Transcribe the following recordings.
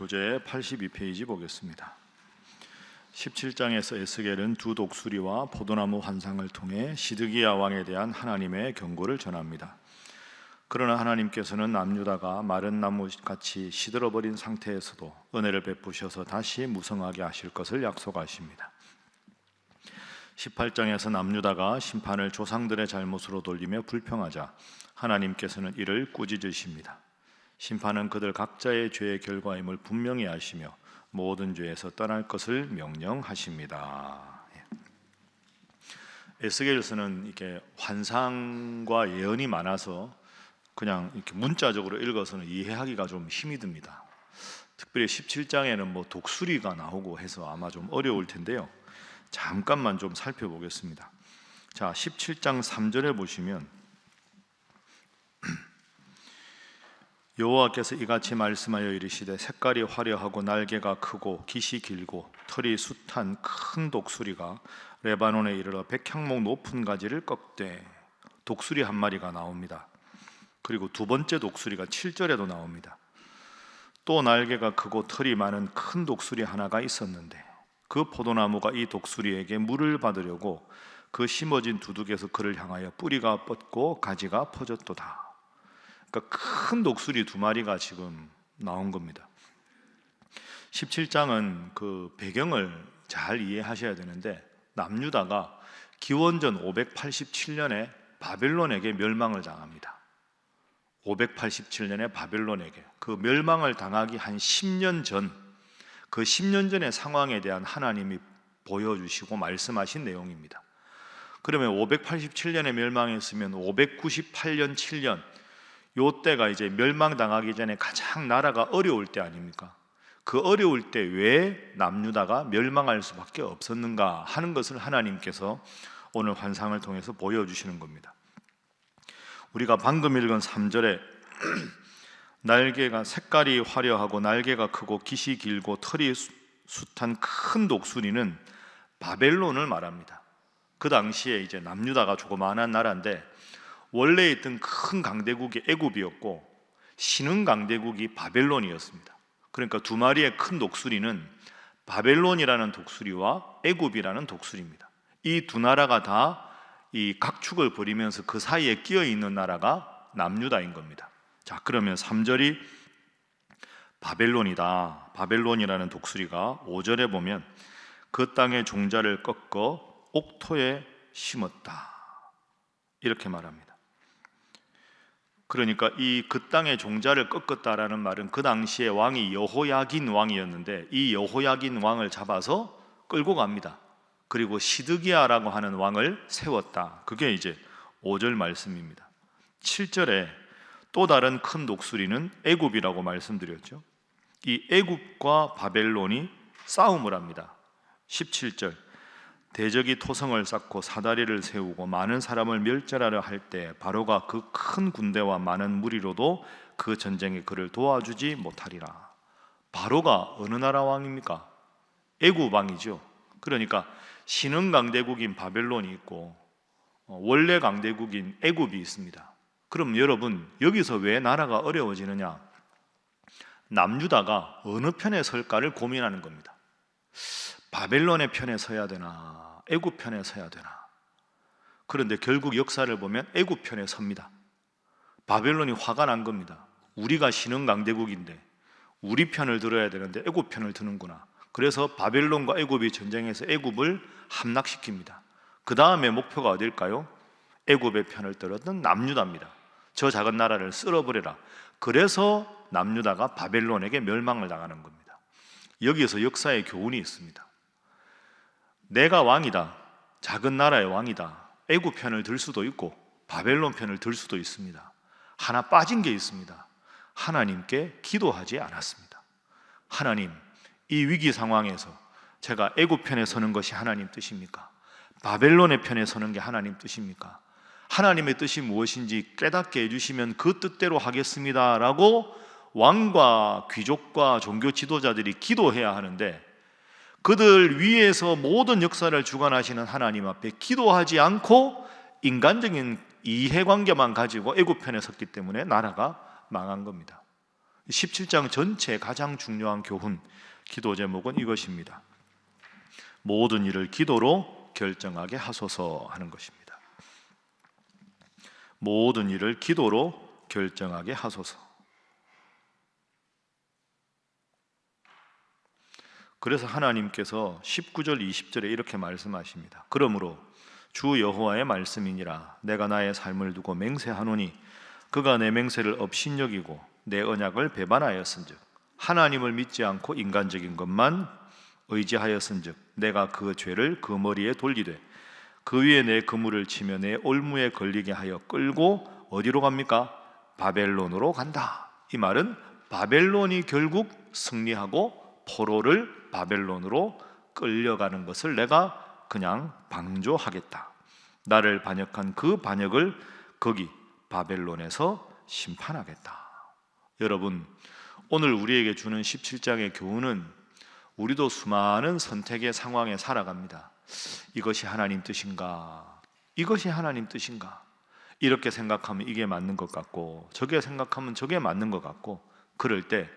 교재 82페이지 보겠습니다. 17장에서 에스겔은 두 독수리와 포도나무 환상을 통해 시드기야 왕에 대한 하나님의 경고를 전합니다. 그러나 하나님께서는 남유다가 마른 나무같이 시들어버린 상태에서도 은혜를 베푸셔서 다시 무성하게 하실 것을 약속하십니다. 18장에서 남유다가 심판을 조상들의 잘못으로 돌리며 불평하자 하나님께서는 이를 꾸짖으십니다. 심판은 그들 각자의 죄의 결과임을 분명히 아시며 모든 죄에서 떠날 것을 명령하십니다. 에스겔서는 이렇게 환상과 예언이 많아서 그냥 이렇게 문자적으로 읽어서는 이해하기가 좀 힘이 듭니다. 특별히 17장에는 뭐 독수리가 나오고 해서 아마 좀 어려울 텐데요. 잠깐만 좀 살펴보겠습니다. 자, 17장 3절에 보시면 여호와께서 이같이 말씀하여 이르시되 색깔이 화려하고 날개가 크고 깃이 길고 털이 숱한 큰 독수리가 레바논에 이르러 백향목 높은 가지를 꺾되, 독수리 한 마리가 나옵니다. 그리고 두 번째 독수리가 7절에도 나옵니다. 또 날개가 크고 털이 많은 큰 독수리 하나가 있었는데 그 포도나무가 이 독수리에게 물을 받으려고 그 심어진 두둑에서 그를 향하여 뿌리가 뻗고 가지가 퍼졌도다. 그러니까 큰 독수리 두 마리가 지금 나온 겁니다. 17장은 그 배경을 잘 이해하셔야 되는데, 남유다가 기원전 587년에 바벨론에게 멸망을 당합니다. 587년에 바벨론에게 그 멸망을 당하기 한 10년 전, 그 10년 전의 상황에 대한 하나님이 보여주시고 말씀하신 내용입니다. 그러면 587년에 멸망했으면 598년 7년, 요 때가 이제 멸망당하기 전에 가장 나라가 어려울 때 아닙니까? 그 어려울 때 왜 남유다가 멸망할 수밖에 없었는가 하는 것을 하나님께서 오늘 환상을 통해서 보여주시는 겁니다. 우리가 방금 읽은 3절에 날개가 색깔이 화려하고 날개가 크고 깃이 길고 털이 숱한 큰 독수리는 바벨론을 말합니다. 그 당시에 이제 남유다가 조그마한 나라인데 원래 있던 큰 강대국이 애굽이었고 신흥 강대국이 바벨론이었습니다. 그러니까 두 마리의 큰 독수리는 바벨론이라는 독수리와 애굽이라는 독수리입니다. 이 두 나라가 다 이 각축을 벌이면서 그 사이에 끼어 있는 나라가 남유다인 겁니다. 자, 그러면 3절이 바벨론이다. 바벨론이라는 독수리가 5절에 보면 그 땅의 종자를 꺾어 옥토에 심었다, 이렇게 말합니다. 그러니까 이 그 땅의 종자를 꺾었다라는 말은 그 당시에 왕이 여호야긴 왕이었는데 이 여호야긴 왕을 잡아서 끌고 갑니다. 그리고 시드기야라고 하는 왕을 세웠다. 그게 이제 5절 말씀입니다. 7절에 또 다른 큰 독수리는 애굽이라고 말씀드렸죠. 이 애굽과 바벨론이 싸움을 합니다. 17절 대적이 토성을 쌓고 사다리를 세우고 많은 사람을 멸절하려 할 때 바로가 그 큰 군대와 많은 무리로도 그 전쟁에 그를 도와주지 못하리라. 바로가 어느 나라 왕입니까? 애굽 왕이죠. 그러니까 신흥 강대국인 바벨론이 있고 원래 강대국인 애굽이 있습니다. 그럼 여러분, 여기서 왜 나라가 어려워지느냐? 남유다가 어느 편에 설까를 고민하는 겁니다. 바벨론의 편에 서야 되나, 애굽 편에 서야 되나? 그런데 결국 역사를 보면 애굽 편에 섭니다. 바벨론이 화가 난 겁니다. 우리가 신흥 강대국인데 우리 편을 들어야 되는데 애굽 편을 드는구나. 그래서 바벨론과 애굽이 전쟁해서 애굽을 함락시킵니다. 그 다음에 목표가 어딜까요? 애굽의 편을 들었던 남유다입니다. 저 작은 나라를 쓸어버려라. 그래서 남유다가 바벨론에게 멸망을 당하는 겁니다. 여기에서 역사의 교훈이 있습니다. 내가 왕이다, 작은 나라의 왕이다, 애굽 편을 들 수도 있고 바벨론 편을 들 수도 있습니다. 하나 빠진 게 있습니다. 하나님께 기도하지 않았습니다. 하나님, 이 위기 상황에서 제가 애굽 편에 서는 것이 하나님 뜻입니까? 바벨론의 편에 서는 게 하나님 뜻입니까? 하나님의 뜻이 무엇인지 깨닫게 해주시면 그 뜻대로 하겠습니다 라고 왕과 귀족과 종교 지도자들이 기도해야 하는데, 그들 위에서 모든 역사를 주관하시는 하나님 앞에 기도하지 않고 인간적인 이해관계만 가지고 애굽 편에 섰기 때문에 나라가 망한 겁니다. 17장 전체 가장 중요한 교훈, 기도 제목은 이것입니다. 모든 일을 기도로 결정하게 하소서 하는 것입니다. 모든 일을 기도로 결정하게 하소서. 그래서 하나님께서 19절 20절에 이렇게 말씀하십니다. 그러므로 주 여호와의 말씀이니라. 내가 나의 삶을 두고 맹세하노니 그가 내 맹세를 업신여기고 내 언약을 배반하였은즉 하나님을 믿지 않고 인간적인 것만 의지하였은즉 내가 그 죄를 그 머리에 돌리되 그 위에 내 그물을 치며 내 올무에 걸리게 하여 끌고 어디로 갑니까? 바벨론으로 간다. 이 말은 바벨론이 결국 승리하고 포로를 바벨론으로 끌려가는 것을 내가 그냥 방조하겠다. 나를 반역한 그 반역을 거기 바벨론에서 심판하겠다. 여러분, 오늘 우리에게 주는 17장의 교훈은 우리도 수많은 선택의 상황에 살아갑니다. 이것이 하나님 뜻인가? 이것이 하나님 뜻인가? 이렇게 생각하면 이게 맞는 것 같고 저게 생각하면 저게 맞는 것 같고, 그럴 때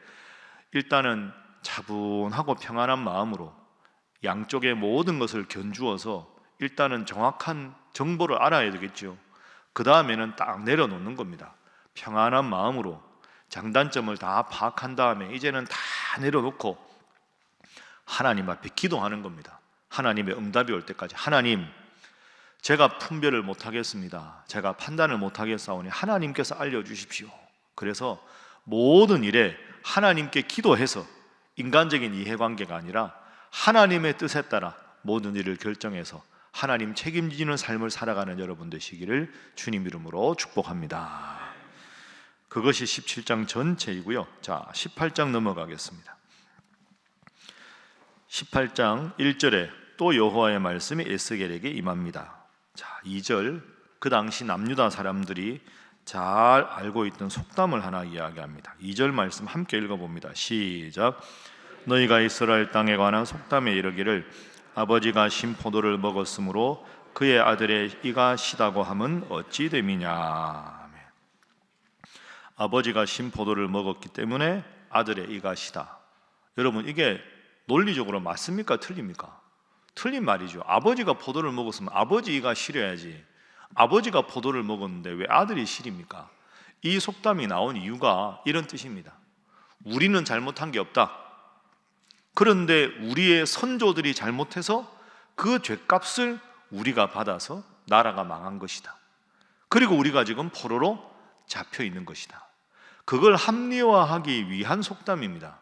일단은 차분하고 평안한 마음으로 양쪽의 모든 것을 견주어서 일단은 정확한 정보를 알아야 되겠죠. 그 다음에는 딱 내려놓는 겁니다. 평안한 마음으로 장단점을 다 파악한 다음에 이제는 다 내려놓고 하나님 앞에 기도하는 겁니다. 하나님의 응답이 올 때까지, 하나님, 제가 분별을 못하겠습니다. 제가 판단을 못하겠사오니 하나님께서 알려주십시오. 그래서 모든 일에 하나님께 기도해서 인간적인 이해관계가 아니라 하나님의 뜻에 따라 모든 일을 결정해서 하나님 책임지는 삶을 살아가는 여러분 되시기를 주님 이름으로 축복합니다. 그것이 17장 전체이고요. 자, 18장 넘어가겠습니다. 18장 1절에 또 여호와의 말씀이 에스겔에게 임합니다. 자, 2절, 그 당시 남유다 사람들이 잘 알고 있던 속담을 하나 이야기합니다. 2절 말씀 함께 읽어봅니다. 시작. 너희가 이스라엘 땅에 관한 속담에 이르기를 아버지가 신 포도를 먹었으므로 그의 아들의 이가 시다고 함은 어찌 됨이냐. 아버지가 신 포도를 먹었기 때문에 아들의 이가 시다. 여러분, 이게 논리적으로 맞습니까? 틀립니까? 틀린 말이죠. 아버지가 포도를 먹었으면 아버지 이가 시려야지. 아버지가 포도를 먹었는데 왜 아들이 시립니까? 이 속담이 나온 이유가 이런 뜻입니다. 우리는 잘못한 게 없다. 그런데 우리의 선조들이 잘못해서 그 죄값을 우리가 받아서 나라가 망한 것이다. 그리고 우리가 지금 포로로 잡혀 있는 것이다. 그걸 합리화하기 위한 속담입니다.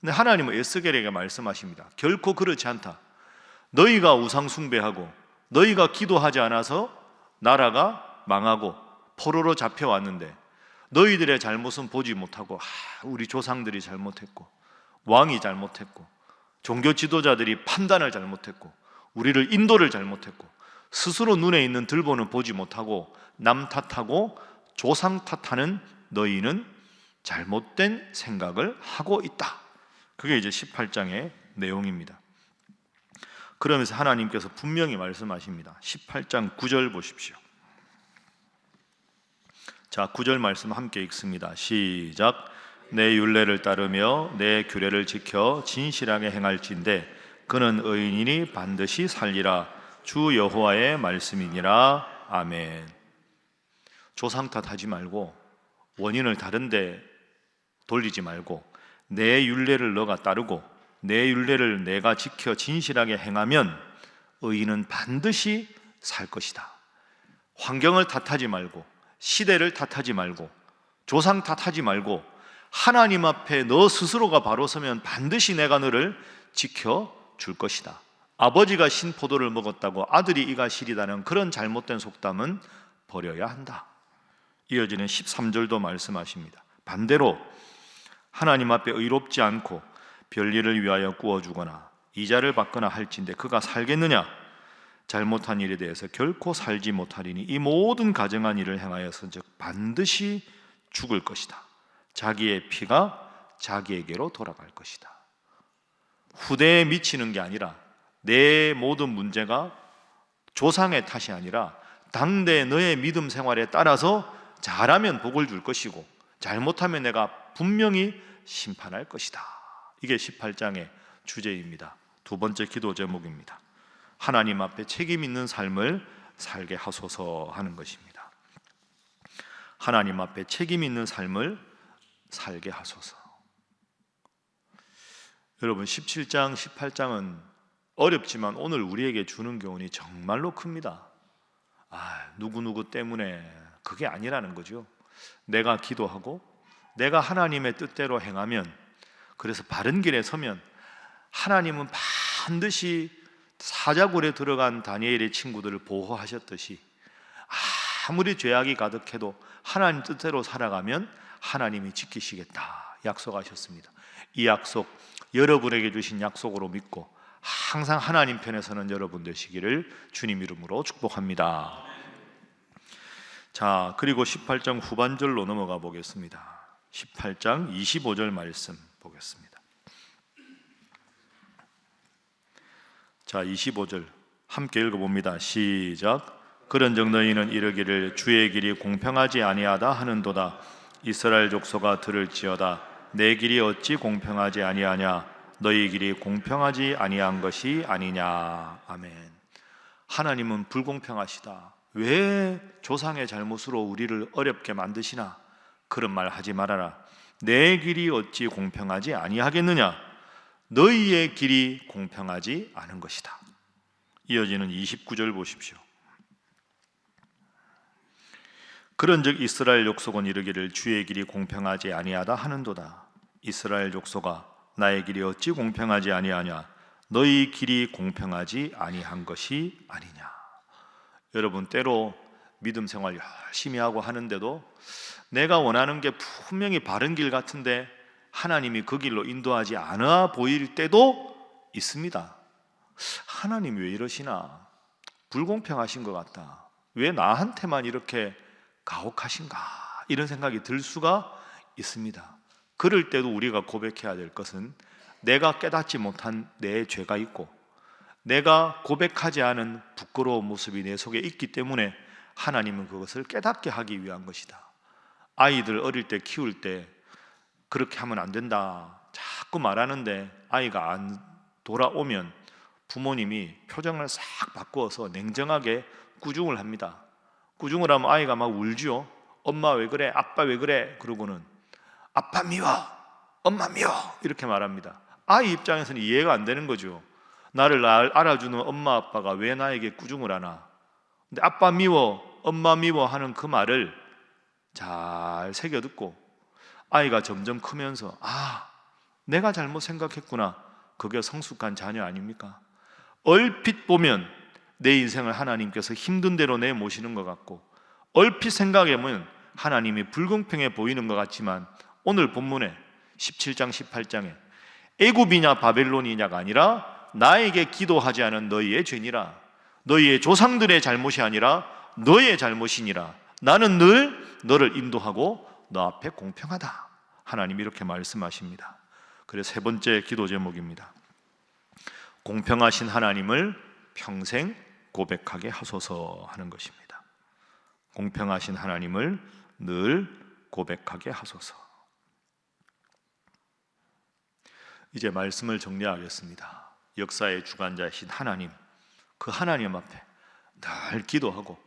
근데 하나님은 에스겔에게 말씀하십니다. 결코 그렇지 않다. 너희가 우상 숭배하고 너희가 기도하지 않아서 나라가 망하고 포로로 잡혀왔는데 너희들의 잘못은 보지 못하고 우리 조상들이 잘못했고 왕이 잘못했고 종교 지도자들이 판단을 잘못했고 우리를 인도를 잘못했고 스스로 눈에 있는 들보는 보지 못하고 남 탓하고 조상 탓하는 너희는 잘못된 생각을 하고 있다. 그게 이제 18장의 내용입니다. 그러면서 하나님께서 분명히 말씀하십니다. 18장 9절 보십시오. 자, 9절 말씀 함께 읽습니다. 시작. 내 율례를 따르며 내 규례를 지켜 진실하게 행할진대 그는 의인이니 반드시 살리라. 주 여호와의 말씀이니라. 아멘. 조상 탓하지 말고 원인을 다른 데 돌리지 말고 내 율례를 너가 따르고 내 율례를 내가 지켜 진실하게 행하면 의인은 반드시 살 것이다. 환경을 탓하지 말고 시대를 탓하지 말고 조상 탓하지 말고 하나님 앞에 너 스스로가 바로 서면 반드시 내가 너를 지켜줄 것이다. 아버지가 신포도를 먹었다고 아들이 이가 시리다는 그런 잘못된 속담은 버려야 한다. 이어지는 13절도 말씀하십니다. 반대로 하나님 앞에 의롭지 않고 별일을 위하여 구워주거나 이자를 받거나 할진대 그가 살겠느냐? 잘못한 일에 대해서 결코 살지 못하리니 이 모든 가증한 일을 행하였은즉 반드시 죽을 것이다. 자기의 피가 자기에게로 돌아갈 것이다. 후대에 미치는 게 아니라 내 모든 문제가 조상의 탓이 아니라 당대 너의 믿음 생활에 따라서 잘하면 복을 줄 것이고 잘못하면 내가 분명히 심판할 것이다. 이게 18장의 주제입니다. 두 번째 기도 제목입니다. 하나님 앞에 책임 있는 삶을 살게 하소서 하는 것입니다. 하나님 앞에 책임 있는 삶을 살게 하소서. 여러분, 17장, 18장은 어렵지만 오늘 우리에게 주는 교훈이 정말로 큽니다. 누구누구 때문에 그게 아니라는 거죠. 내가 기도하고 내가 하나님의 뜻대로 행하면, 그래서 바른 길에 서면 하나님은 반드시 사자굴에 들어간 다니엘의 친구들을 보호하셨듯이 아무리 죄악이 가득해도 하나님 뜻대로 살아가면 하나님이 지키시겠다 약속하셨습니다. 이 약속, 여러분에게 주신 약속으로 믿고 항상 하나님 편에 서는 여러분 되시기를 주님 이름으로 축복합니다. 자, 그리고 18장 후반절로 넘어가 보겠습니다. 18장 25절 말씀 보겠습니다. 자, 25절 함께 읽어봅니다. 시작. 그런즉 너희는 이르기를 주의 길이 공평하지 아니하다 하는도다. 이스라엘 족속아 들을지어다. 내 길이 어찌 공평하지 아니하냐? 너희 길이 공평하지 아니한 것이 아니냐. 아멘. 하나님은 불공평하시다. 왜 조상의 잘못으로 우리를 어렵게 만드시나? 그런 말 하지 말아라. 내 길이 어찌 공평하지 아니하겠느냐? 너희의 길이 공평하지 않은 것이다. 이어지는 29절 보십시오. 그런즉 이스라엘 족속은 이르기를 주의 길이 공평하지 아니하다 하는도다. 이스라엘 족속아 나의 길이 어찌 공평하지 아니하냐? 너희 길이 공평하지 아니한 것이 아니냐. 여러분, 때로 믿음 생활 열심히 하고 하는데도 내가 원하는 게 분명히 바른 길 같은데 하나님이 그 길로 인도하지 않아 보일 때도 있습니다. 하나님 왜 이러시나? 불공평하신 것 같다. 왜 나한테만 이렇게 가혹하신가? 이런 생각이 들 수가 있습니다. 그럴 때도 우리가 고백해야 될 것은 내가 깨닫지 못한 내 죄가 있고 내가 고백하지 않은 부끄러운 모습이 내 속에 있기 때문에 하나님은 그것을 깨닫게 하기 위한 것이다. 아이들 어릴 때 키울 때 그렇게 하면 안 된다 자꾸 말하는데 아이가 안 돌아오면 부모님이 표정을 싹 바꾸어서 냉정하게 꾸중을 합니다. 꾸중을 하면 아이가 막 울죠. 엄마 왜 그래? 아빠 왜 그래? 그러고는 아빠 미워, 엄마 미워 이렇게 말합니다. 아이 입장에서는 이해가 안 되는 거죠. 나를 알아주는 엄마 아빠가 왜 나에게 꾸중을 하나? 근데 아빠 미워, 엄마 미워 하는 그 말을 잘 새겨듣고 아이가 점점 크면서 내가 잘못 생각했구나. 그게 성숙한 자녀 아닙니까? 얼핏 보면 내 인생을 하나님께서 힘든 대로 내모시는 것 같고 얼핏 생각해보면 하나님이 불공평해 보이는 것 같지만 오늘 본문에 17장 18장에 애굽이냐 바벨론이냐가 아니라 나에게 기도하지 않은 너희의 죄니라. 너희의 조상들의 잘못이 아니라 너의 잘못이니라. 나는 늘 너를 인도하고 너 앞에 공평하다. 하나님 이렇게 말씀하십니다. 그래서 세 번째 기도 제목입니다. 공평하신 하나님을 평생 고백하게 하소서 하는 것입니다. 공평하신 하나님을 늘 고백하게 하소서. 이제 말씀을 정리하겠습니다. 역사의 주관자이신 하나님, 그 하나님 앞에 늘 기도하고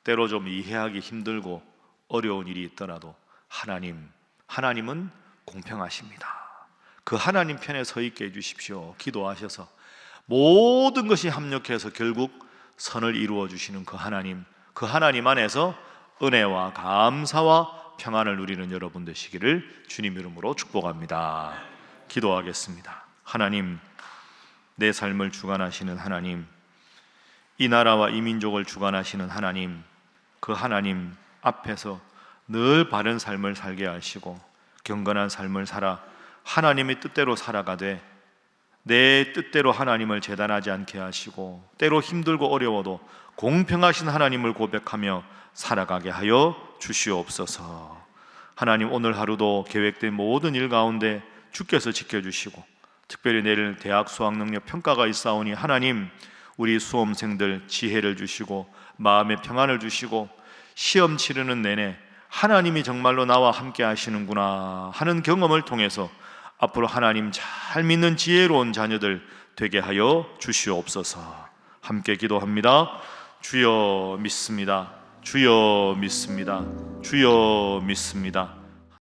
때로 좀 이해하기 힘들고 어려운 일이 있더라도 하나님은 공평하십니다. 그 하나님 편에 서 있게 해주십시오. 기도하셔서 모든 것이 합력해서 결국 선을 이루어 주시는 그 하나님 안에서 은혜와 감사와 평안을 누리는 여러분 되시기를 주님 이름으로 축복합니다. 기도하겠습니다. 하나님, 내 삶을 주관하시는 하나님, 이 나라와 이 민족을 주관하시는 하나님, 그 하나님 앞에서 늘 바른 삶을 살게 하시고 경건한 삶을 살아 하나님의 뜻대로 살아가되 내 뜻대로 하나님을 재단하지 않게 하시고 때로 힘들고 어려워도 공평하신 하나님을 고백하며 살아가게 하여 주시옵소서. 하나님, 오늘 하루도 계획된 모든 일 가운데 주께서 지켜주시고 특별히 내일 대학 수학능력 평가가 있사오니 하나님, 우리 수험생들 지혜를 주시고 마음의 평안을 주시고 시험 치르는 내내 하나님이 정말로 나와 함께 하시는구나 하는 경험을 통해서 앞으로 하나님 잘 믿는 지혜로운 자녀들 되게 하여 주시옵소서. 함께 기도합니다. 주여 믿습니다. 주여 믿습니다. 주여 믿습니다.